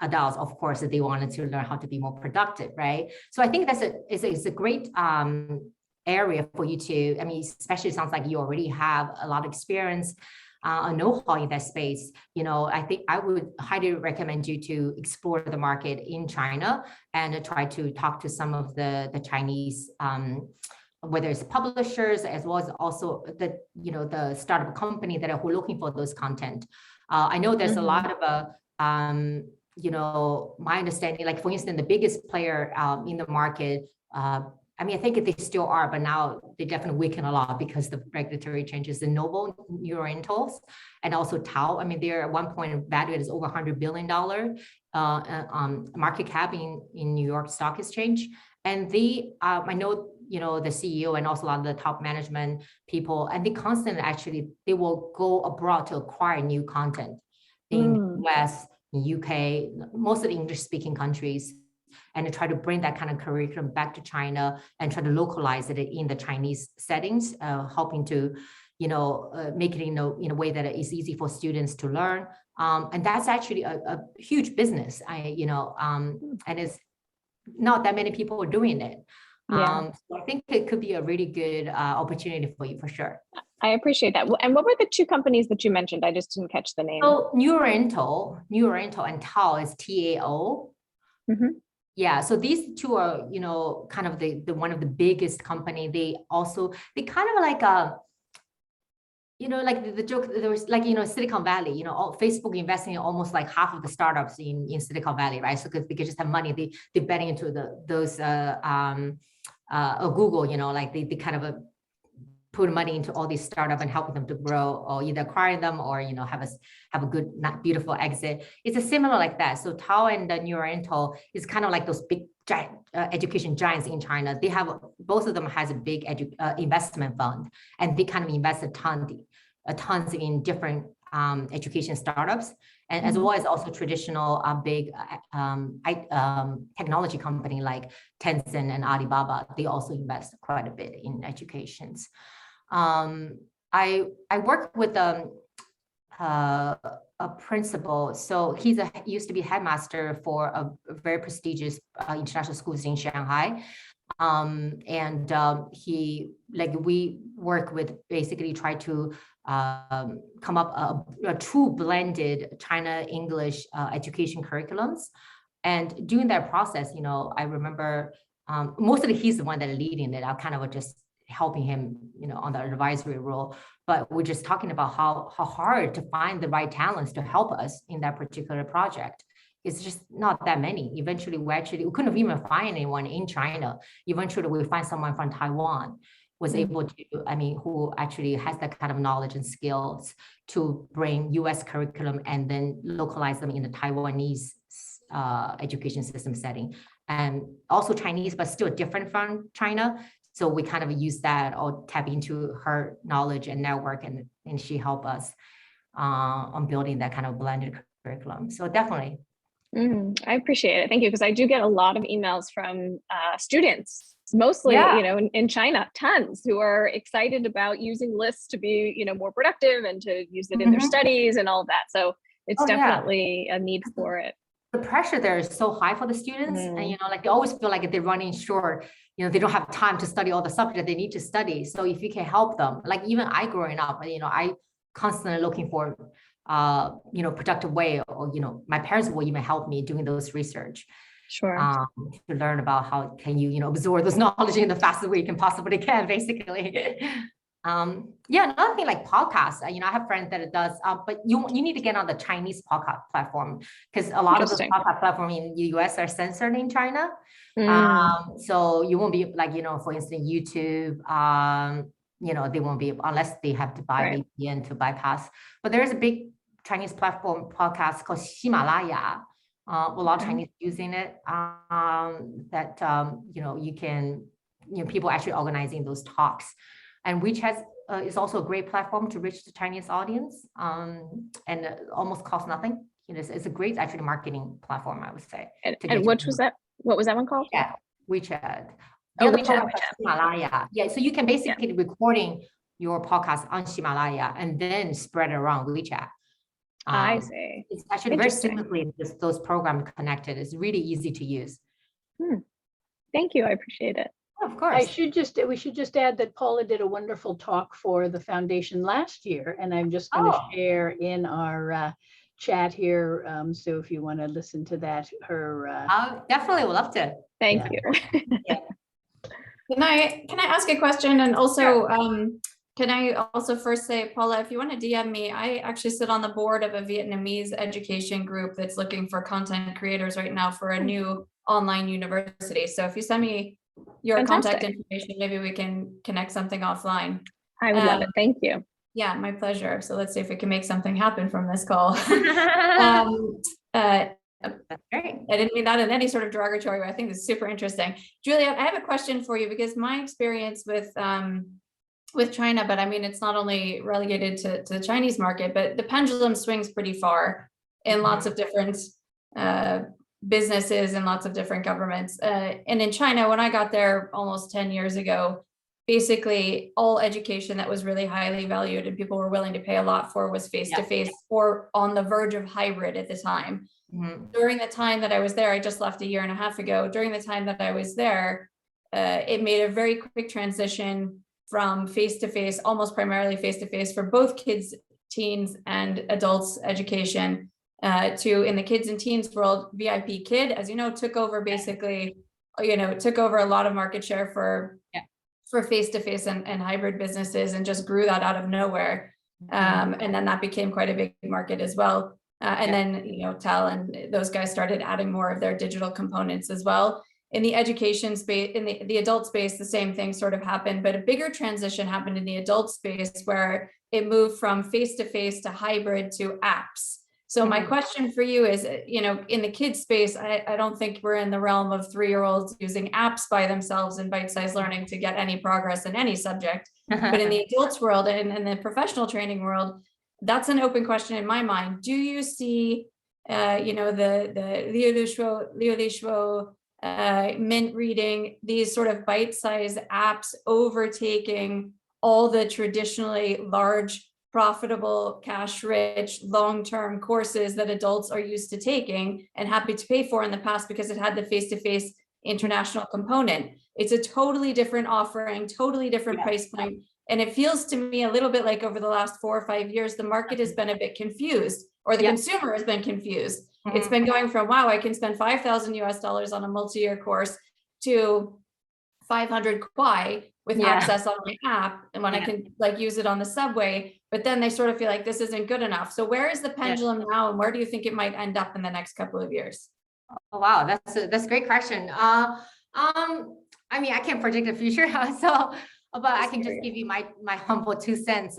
[SPEAKER 3] adults, of course, that they wanted to learn how to be more productive, right? So I think it's a great area for you to, especially it sounds like you already have a lot of experience, a know-how in that space. I think I would highly recommend you to explore the market in China and try to talk to some of the Chinese whether it's publishers as well as also the startup company that are looking for those content. I know there's a lot of my understanding, like, for instance, the biggest player in the market, I think they still are, but now they definitely weaken a lot because the regulatory changes. The Novo Neuralincals and also Tao. They're at one point valued as over $100 billion market cap in New York Stock Exchange. And they, I know, the CEO and also a lot of the top management people, and they constantly they will go abroad to acquire new content in the US, in UK, most of the English speaking countries. and to try to bring that kind of curriculum back to China and try to localize it in the Chinese settings, helping to, make it in a way that is easy for students to learn. And that's actually a huge business. And it's not that many people are doing it.
[SPEAKER 6] Yeah.
[SPEAKER 3] So I think it could be a really good opportunity for you for sure.
[SPEAKER 6] I appreciate that. And what were the two companies that you mentioned? I just didn't catch the name.
[SPEAKER 3] So Neurorental and Tao is TAO.
[SPEAKER 6] Mm-hmm.
[SPEAKER 3] Yeah, so these two are, kind of the one of the biggest company. They kind of like like the joke, there was like, Silicon Valley, Facebook investing in almost like half of the startups in Silicon Valley, right? So because they just have money, they're betting into those Google, like they kind of put money into all these startups and helping them to grow, or either acquiring them or, have a good, beautiful exit. It's a similar like that. So Tao and Neurorental is kind of like those big giant education giants in China. They have, both of them has a big investment fund, and they kind of invest tons in different education startups, and as well as also traditional big technology company like Tencent and Alibaba. They also invest quite a bit in educations. I work with a principal. So he's used to be headmaster for a very prestigious international schools in Shanghai. We work with basically try to come up a true blended China English education curriculums. And during that process, I remember mostly he's the one that leading it. I kind of just helping him, on the advisory role. But we're just talking about how hard to find the right talents to help us in that particular project. It's just not that many. Eventually, we couldn't even find anyone in China. Eventually, we find someone from Taiwan was able to, who actually has that kind of knowledge and skills to bring US curriculum and then localize them in the Taiwanese education system setting. And also Chinese, but still different from China. So we kind of use that or tap into her knowledge and network, and she helped us on building that kind of blended curriculum. So definitely.
[SPEAKER 6] I appreciate it. Thank you. Because I do get a lot of emails from students, mostly, in China, tons, who are excited about using lists to be, more productive and to use it in their studies and all of that. So it's definitely a need for it.
[SPEAKER 3] The pressure there is so high for the students, and they always feel like they're running short. They don't have time to study all the subjects they need to study. So if you can help them, like even I growing up, I constantly looking for productive way, or my parents will even help me doing those research.
[SPEAKER 6] Sure.
[SPEAKER 3] To learn about how can you absorb this knowledge in the fastest way you can possibly can, basically. Another thing like podcasts, I have friends that it does, but you need to get on the Chinese podcast platform, because a lot of those podcast platforms in the US are censored in China. So you won't be like, for instance, YouTube, they won't be, unless they have to buy VPN to bypass. But there is a big Chinese platform podcast called Himalaya. A lot of Chinese using it, you can, people actually organizing those talks. And WeChat is also a great platform to reach the Chinese audience, and almost costs nothing. It's a great actually marketing platform, I would say.
[SPEAKER 6] And what was that? What was that one called?
[SPEAKER 3] Yeah, WeChat.
[SPEAKER 6] Oh, WeChat.
[SPEAKER 3] Himalaya. Yeah, so you can basically recording your podcast on Himalaya and then spread it around WeChat.
[SPEAKER 6] I see.
[SPEAKER 3] It's actually very seamlessly those programs connected. It's really easy to use.
[SPEAKER 6] Thank you. I appreciate it.
[SPEAKER 3] Of course.
[SPEAKER 2] We should just add that Paula did a wonderful talk for the foundation last year, and I'm just going to share in our chat here. So if you want to listen to that,
[SPEAKER 3] I definitely would love to.
[SPEAKER 6] Thank you.
[SPEAKER 7] Can I ask a question? And also, can I also first say, Paula, if you want to DM me, I actually sit on the board of a Vietnamese education group that's looking for content creators right now for a new online university. So if you send me your contact information, maybe we can connect something offline.
[SPEAKER 6] I would love it. Thank you.
[SPEAKER 7] Yeah, my pleasure. So let's see if we can make something happen from this call.
[SPEAKER 3] That's great.
[SPEAKER 7] I didn't mean that in any sort of derogatory way. I think it's super interesting. Juliette, I have a question for you, because my experience with China, but I mean, it's not only relegated to the Chinese market, but the pendulum swings pretty far in lots of different businesses and lots of different governments. And in China, when I got there almost 10 years ago, basically all education that was really highly valued and people were willing to pay a lot for was face-to-face or on the verge of hybrid at the time. During the time that I was there, I just left a year and a half ago. During the time that I was there, it made a very quick transition from face-to-face, almost primarily face-to-face for both kids, teens, and adults education to, in the kids and teens world, VIP Kid, as you know, took over basically, took over a lot of market share for face-to-face and hybrid businesses and just grew that out of nowhere. And then that became quite a big market as well. And then, TEL and those guys started adding more of their digital components as well. In the education space, in the adult space, the same thing sort of happened, but a bigger transition happened in the adult space where it moved from face-to-face to hybrid to apps. So my question for you is, in the kids space, I don't think we're in the realm of 3-year-olds using apps by themselves in bite-sized learning to get any progress in any subject. But in the adults world and in the professional training world, that's an open question in my mind. Do you see, the Liu Li Shuo, Mint reading, these sort of bite-sized apps overtaking all the traditionally large, profitable, cash-rich, long-term courses that adults are used to taking and happy to pay for in the past because it had the face-to-face international component? It's a totally different offering, totally different price point. And it feels to me a little bit like over the last 4 or 5 years, the market has been a bit confused, or the consumer has been confused. It's been going from, wow, I can spend $5,000 on a multi-year course to 500 kwai with access on my app, and when I can use it on the subway, but then they sort of feel like this isn't good enough. So where is the pendulum now, and where do you think it might end up in the next couple of years?
[SPEAKER 3] Oh, wow, that's a great question. I mean, I can't predict the future, but I can just give you my humble 2 cents.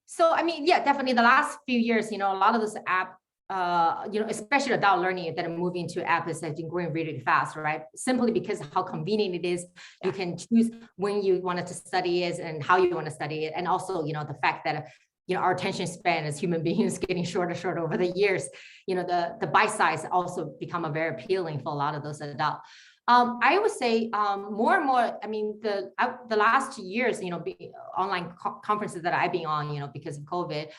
[SPEAKER 3] So I mean, definitely the last few years, a lot of this app, especially adult learning that are moving to apps has been growing really fast, right? Simply because of how convenient it is. You can choose when you wanted to study it and how you want to study it. And also, the fact that, our attention span as human beings getting shorter over the years, the bite size also become a very appealing for a lot of those adults. I would say more and more, I mean, the last 2 years, online conferences that I've been on, because of COVID,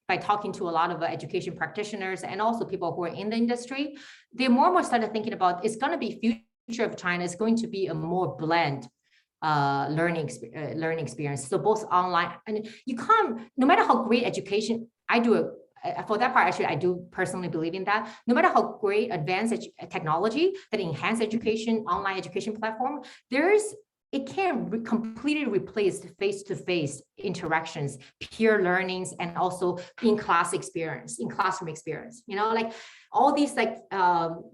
[SPEAKER 3] by talking to a lot of education practitioners and also people who are in the industry, they more and more started thinking about it's going to be future of China is going to be a more blend learning experience. So both online, and you can't, no matter how great education, for that part, actually, I do personally believe in that. No matter how great advanced technology that enhance education, online education platform, it can't completely replace the face-to-face interactions, peer learnings, and also classroom experience. Like all these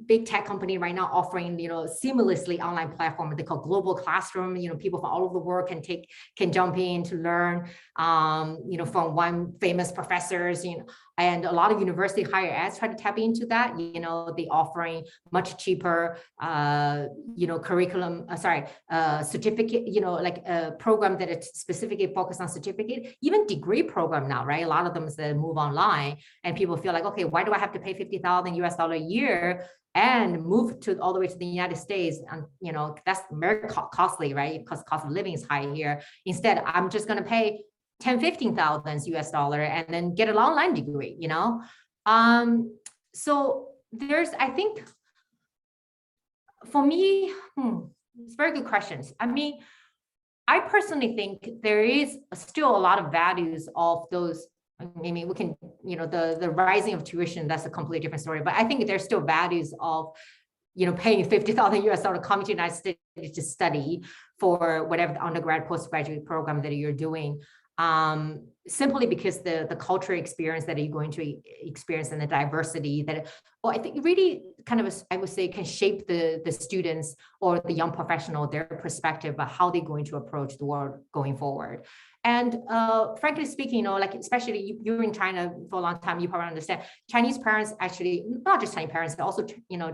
[SPEAKER 3] big tech company right now offering, seamlessly online platform they call global classroom. People from all over the world can jump in to learn, from one famous professors, and a lot of university higher eds try to tap into that. They offering much cheaper, curriculum, certificate, like a program that it's specifically focused on certificate, even degree program now, right? A lot of them move online, and people feel like, okay, why do I have to pay $50,000 a year and move all the way to the United States? And that's very costly, right? Because cost of living is high here. Instead, I'm just going to pay $10,000-15,000 and then get an online degree. So I think for me, it's very good questions. I mean, I personally think there is still a lot of values of those. Maybe we can, the rising of tuition, that's a completely different story. But I think there's still values of, paying $50,000 coming to the United States to study for whatever the undergrad, postgraduate program that you're doing. Simply because the cultural experience that you're going to experience and the diversity that, I think really kind of, I would say, can shape the students or the young professional, their perspective about how they're going to approach the world going forward. And frankly speaking, especially you're in China for a long time, you probably understand Chinese parents, actually, not just Chinese parents, but also,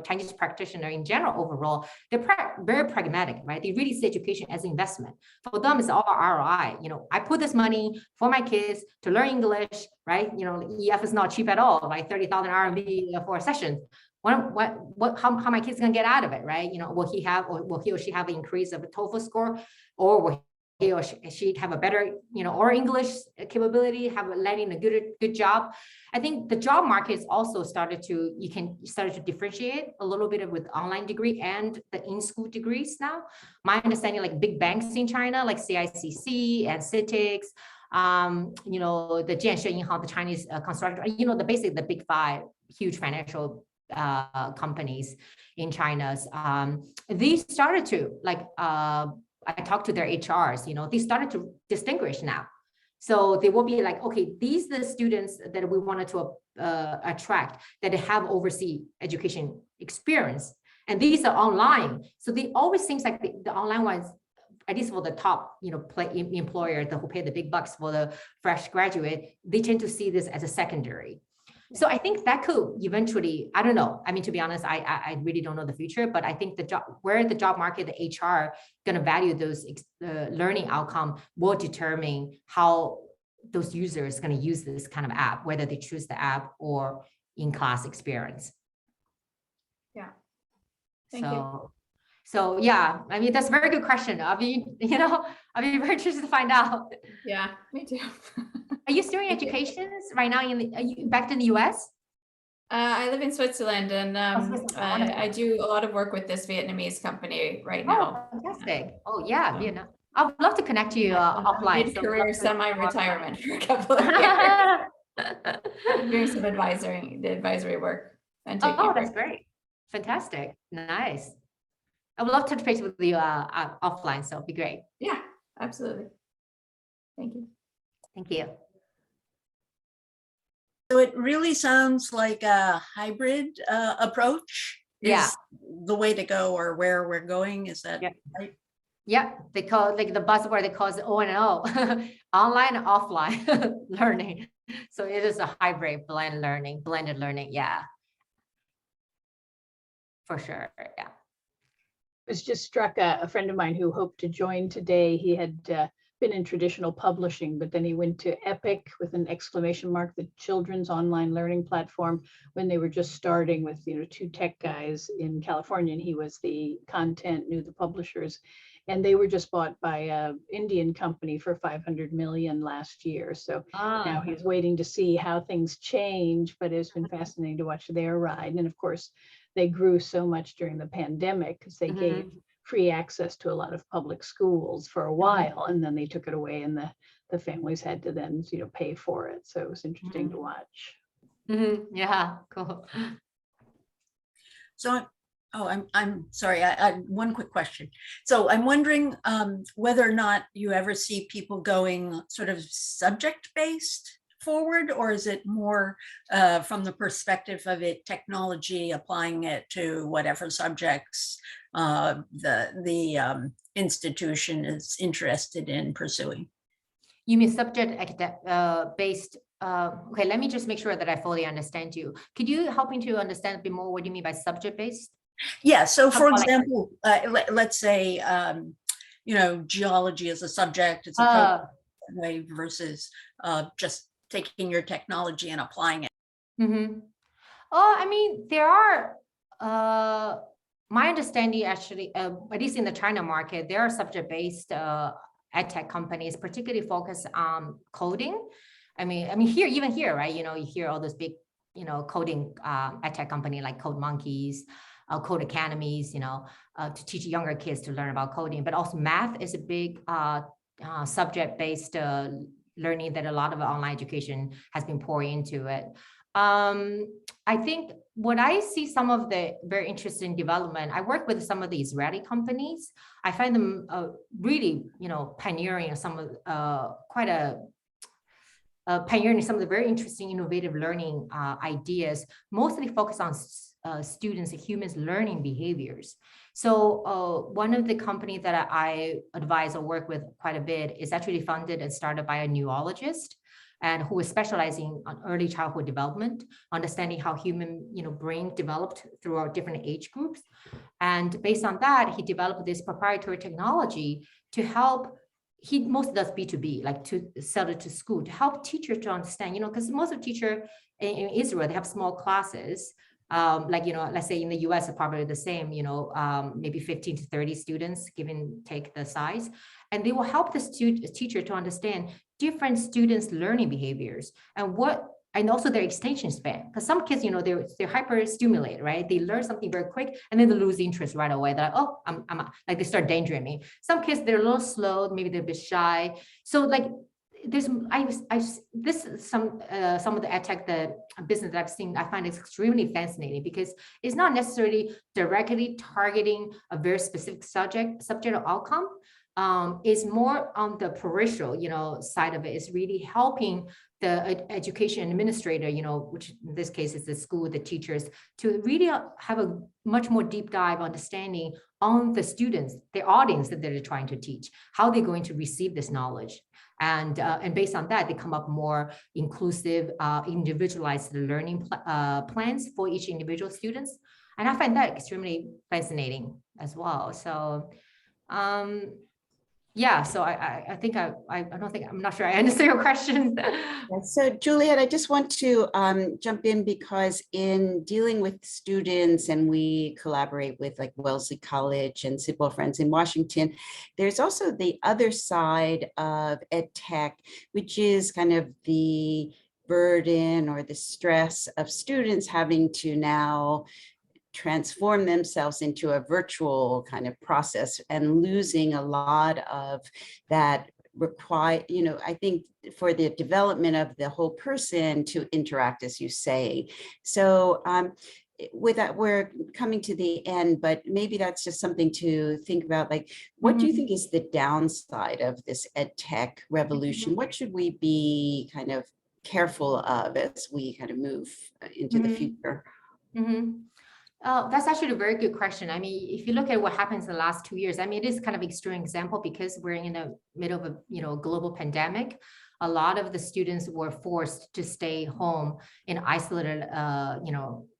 [SPEAKER 3] Chinese practitioners in general overall, they're very pragmatic, right? They really see education as an investment. For them, it's all ROI. I put this money for my kids to learn English, right? EF is not cheap at all, like 30,000 RMB for a session. how my kid's gonna get out of it, right? You know, will he or she have an increase of a TOEFL score, or will he or she have a better, you know, or English capability, have a landing a good job. I think the job market also started to differentiate a little bit with online degree and the in-school degrees now. My understanding, like big banks in China, like CICC and CITIC, you know, the Jianshe Yinhao, the Chinese construction, you know, the big five huge financial companies in China. They started to like, I talked to their HRs, you know, they started to distinguish now. So they will be like, okay, these are the students that we wanted to attract that have overseas education experience. And these are online. So they always seems like the online ones, at least for the top, you know, employer who pay the big bucks for the fresh graduate, they tend to see this as a secondary. So I think that could eventually, I don't know. I mean, to be honest, I really don't know the future, but I think the job market, the HR going to value those learning outcome will determine how those users going to use this kind of app, whether they choose the app or in-class experience.
[SPEAKER 7] Yeah. Thank you.
[SPEAKER 3] So yeah, I mean, that's a very good question. I'll be very interested to find out.
[SPEAKER 7] Yeah, me too.
[SPEAKER 3] Are you still in education right now? Are you back in the US?
[SPEAKER 7] I live in Switzerland, and I do a lot of work with this Vietnamese company right now.
[SPEAKER 3] Oh, fantastic. Oh yeah, Vietnam. I'd love to connect you offline.
[SPEAKER 7] Mid-career semi-retirement for a couple of years. Doing some advisory work. And
[SPEAKER 3] oh, that's great. Fantastic. Nice. I would love to touch base with you offline, so it'd be great.
[SPEAKER 7] Yeah, absolutely. Thank you.
[SPEAKER 3] Thank you.
[SPEAKER 4] So it really sounds like a hybrid approach is the way to go, or where we're going. Is that right?
[SPEAKER 3] Yeah, they call like the buzzword they call it O&O, online and offline learning. So it is a hybrid blended learning. Yeah, for sure. Yeah.
[SPEAKER 2] I was just struck a friend of mine who hoped to join today. He had been in traditional publishing, but then he went to EPIC with an exclamation mark, the children's online learning platform, when they were just starting with, you know, two tech guys in California, and he was the content, knew the publishers, and they were just bought by an Indian company for 500 million last year. So now he's waiting to see how things change, but it's been fascinating to watch their ride. And of course, they grew so much during the pandemic because they gave free access to a lot of public schools for a while, and then they took it away, and the families had to then, you know, pay for it. So it was interesting to watch.
[SPEAKER 3] Yeah, cool.
[SPEAKER 4] So, I'm sorry. I one quick question. So I'm wondering whether or not you ever see people going sort of subject-based forward, or is it more from the perspective of technology, applying it to whatever subjects the institution is interested in pursuing?
[SPEAKER 3] You mean subject-based? Okay, let me just make sure that I fully understand you. Could you help me to understand a bit more what you mean by subject-based?
[SPEAKER 4] Yeah. So, for example, let's say you know, geology as a subject, it's a way versus just taking your technology and applying it.
[SPEAKER 3] Oh, I mean, there are, my understanding actually, at least in the China market, there are subject-based edtech companies, particularly focused on coding. I mean, even here, right? You know, you hear all those big, you know, coding edtech company like Code Monkeys, Code Academies, you know, to teach younger kids to learn about coding. But also math is a big subject-based learning that a lot of online education has been pouring into it. I think what I see some of the very interesting development, I work with some of the Israeli companies. I find them really, you know, pioneering some of pioneering some of the very interesting, innovative learning ideas, mostly focused on students and humans learning behaviors. So one of the companies that I advise or work with quite a bit is actually funded and started by a neurologist, and who is specializing on early childhood development, understanding how human, you know, brain developed throughout different age groups. And based on that, he developed this proprietary technology to help. He mostly does B2B, like to sell it to school, to help teachers to understand, you know, because most of teachers in Israel, they have small classes. Like, let's say in the US, it's probably the same, maybe 15 to 30 students, take the size. And they will help the teacher to understand different students' learning behaviors and also their extension span. Because some kids, they're hyper stimulated, right? They learn something very quick and then they lose interest right away. They're like, oh, I'm like, they start daydreaming. Some kids, they're a little slow, maybe they're a bit shy. So like, some of the EdTech, the business that I've seen, I find it's extremely fascinating because it's not necessarily directly targeting a very specific subject or outcome. Is more on the peripheral, side of it. Is really helping the education administrator, which in this case is the school, the teachers, to really have a much more deep dive understanding on the students, their audience that they're trying to teach, how they're going to receive this knowledge. And based on that, they come up more inclusive, individualized learning plans for each individual students. And I find that extremely fascinating as well. So, yeah, so I think I'm not sure I understand your question.
[SPEAKER 1] So Juliette, I just want to jump in because in dealing with students, and we collaborate with like Wellesley College and Sidwell Friends in Washington, there's also the other side of EdTech, which is kind of the burden or the stress of students having to now transform themselves into a virtual kind of process and losing a lot of that I think for the development of the whole person to interact, as you say. So with that, we're coming to the end, but maybe that's just something to think about. Like, what do you think is the downside of this EdTech revolution? What should we be kind of careful of as we kind of move into the future?
[SPEAKER 3] That's actually a very good question. I mean, if you look at what happens in the last 2 years, I mean, it is kind of extreme example because we're in the middle of a global pandemic. A lot of the students were forced to stay home in isolated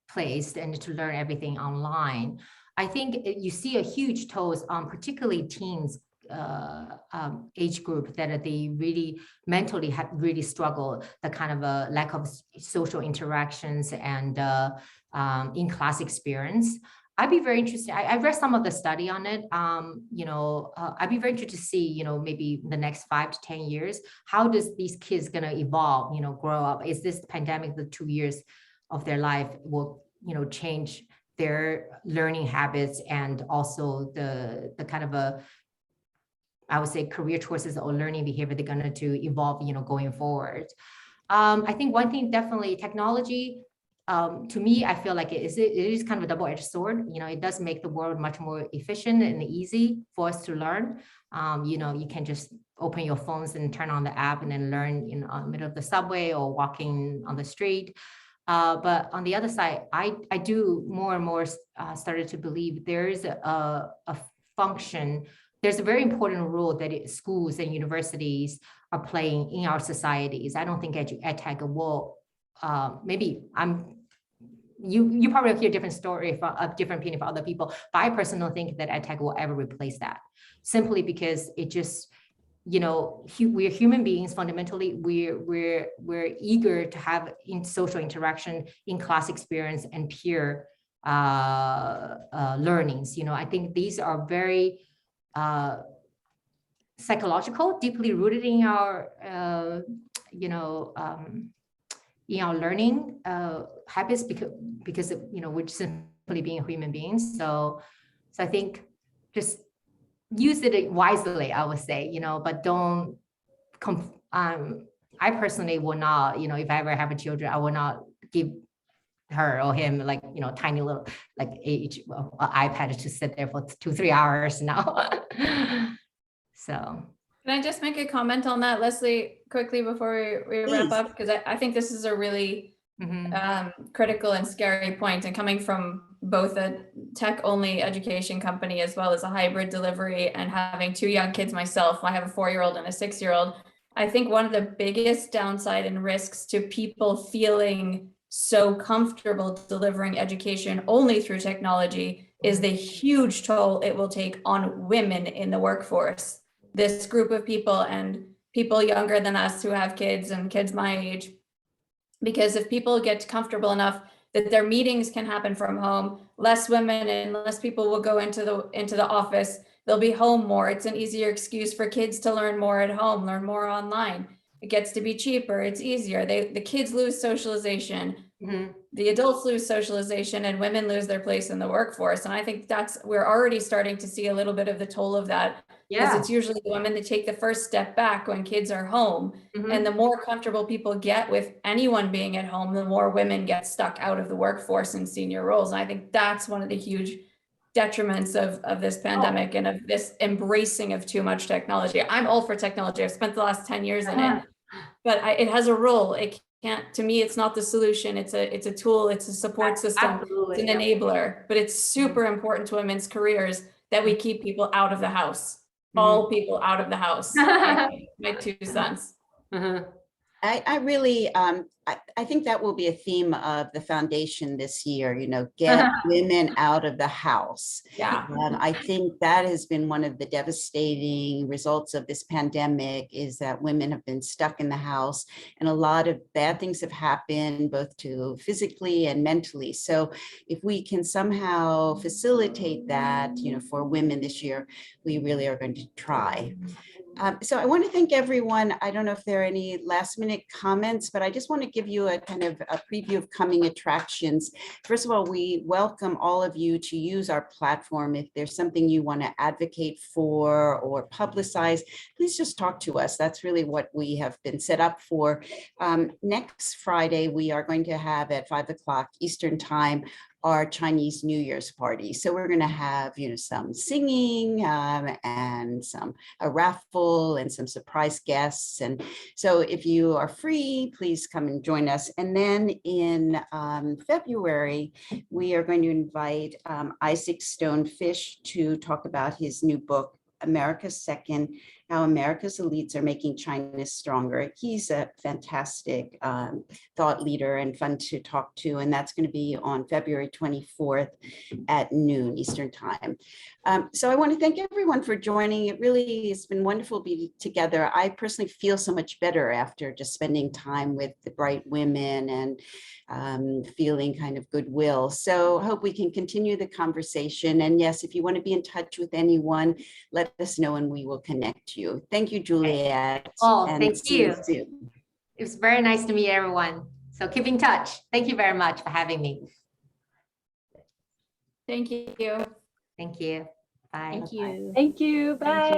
[SPEAKER 3] place and to learn everything online. I think you see a huge toll on particularly teens age group that they really mentally have really struggled, the kind of a lack of social interactions and in-class experience. I'd be very interested. I read some of the study on it. I'd be very interested to see, maybe the next 5 to 10 years, how does these kids gonna evolve, grow up? Is this pandemic, the 2 years of their life will, change their learning habits and also the kind of I would say career choices or learning behavior they're going to evolve, going forward. I think one thing definitely technology, to me, I feel like it is kind of a double-edged sword. It does make the world much more efficient and easy for us to learn. You can just open your phones and turn on the app and then learn in the middle of the subway or walking on the street. But on the other side, I do more and more started to believe there is a function. There's a very important role that schools and universities are playing in our societies. I don't think EdTech will, maybe you probably hear a different story, a different opinion from other people, but I personally don't think that EdTech will ever replace that, simply because it just, we're human beings fundamentally. We're eager to have social interaction, in-class experience, and peer learnings. I think these are very psychological, deeply rooted in our, in our learning habits because we're simply being human beings. So I think just use it wisely, I would say, but don't. I personally will not, if I ever have a children, I will not give her or him like tiny little like iPad to sit there for 2-3 hours now. So
[SPEAKER 7] can I just make a comment on that, Leslie, quickly before we wrap up, because I think this is a really critical and scary point, and coming from both a tech-only education company as well as a hybrid delivery, and having 2 young kids myself, I have a 4-year-old and a 6-year-old. I think one of the biggest downside and risks to people feeling so comfortable delivering education only through technology is the huge toll it will take on women in the workforce. This group of people and people younger than us who have kids and kids my age, because if people get comfortable enough that their meetings can happen from home. Less women and less people will go into the office. They'll be home more. It's an easier excuse for kids to learn more at home, learn more online. It gets to be cheaper. It's easier. The kids lose socialization.
[SPEAKER 3] Mhm.
[SPEAKER 7] The adults lose socialization, and women lose their place in the workforce. And I think we're already starting to see a little bit of the toll of that, because
[SPEAKER 3] Yeah.
[SPEAKER 7] it's usually the women that take the first step back when kids are home.
[SPEAKER 3] Mhm.
[SPEAKER 7] And the more comfortable people get with anyone being at home, the more women get stuck out of the workforce in senior roles. And I think that's one of the huge detriments of this pandemic and of this embracing of too much technology. I'm all for technology. I've spent the last 10 years in it, but it has a role. It can't, to me, it's not the solution. It's a tool, it's a support system,
[SPEAKER 3] Absolutely.
[SPEAKER 7] it's an enabler, but it's super important to women's careers that we keep people out of the house, all people out of the house. My 2 cents.
[SPEAKER 3] Mhm.
[SPEAKER 1] I really, I think that will be a theme of the foundation this year, get women out of the house.
[SPEAKER 7] Yeah.
[SPEAKER 1] I think that has been one of the devastating results of this pandemic, is that women have been stuck in the house, and a lot of bad things have happened, both to physically and mentally. So if we can somehow facilitate that, for women this year, we really are going to try. So I want to thank everyone. I don't know if there are any last minute comments, but I just want to give you a kind of a preview of coming attractions. First of all, we welcome all of you to use our platform. If there's something you want to advocate for or publicize, please just talk to us. That's really what we have been set up for. Next Friday, we are going to have at 5 o'clock Eastern Time our Chinese New Year's party. So we're going to have, some singing and a raffle and some surprise guests. And so if you are free, please come and join us. And then in February, we are going to invite Isaac Stonefish to talk about his new book, America's Second: How America's Elites Are Making China Stronger. He's a fantastic thought leader and fun to talk to, and that's going to be on February 24th at noon Eastern Time. So I want to thank everyone for joining. It really has been wonderful to be together. I personally feel so much better after just spending time with the bright women and feeling kind of goodwill. So I hope we can continue the conversation. And yes, if you want to be in touch with anyone, let us know and we will connect you. Thank you, Juliette.
[SPEAKER 3] Oh,
[SPEAKER 1] and
[SPEAKER 3] thank
[SPEAKER 1] see
[SPEAKER 3] you.
[SPEAKER 1] Soon.
[SPEAKER 3] It was very nice to meet everyone. So keep in touch. Thank you very much for having me.
[SPEAKER 7] Thank you.
[SPEAKER 3] Thank you. Bye.
[SPEAKER 6] Thank you.
[SPEAKER 2] Thank you. Bye.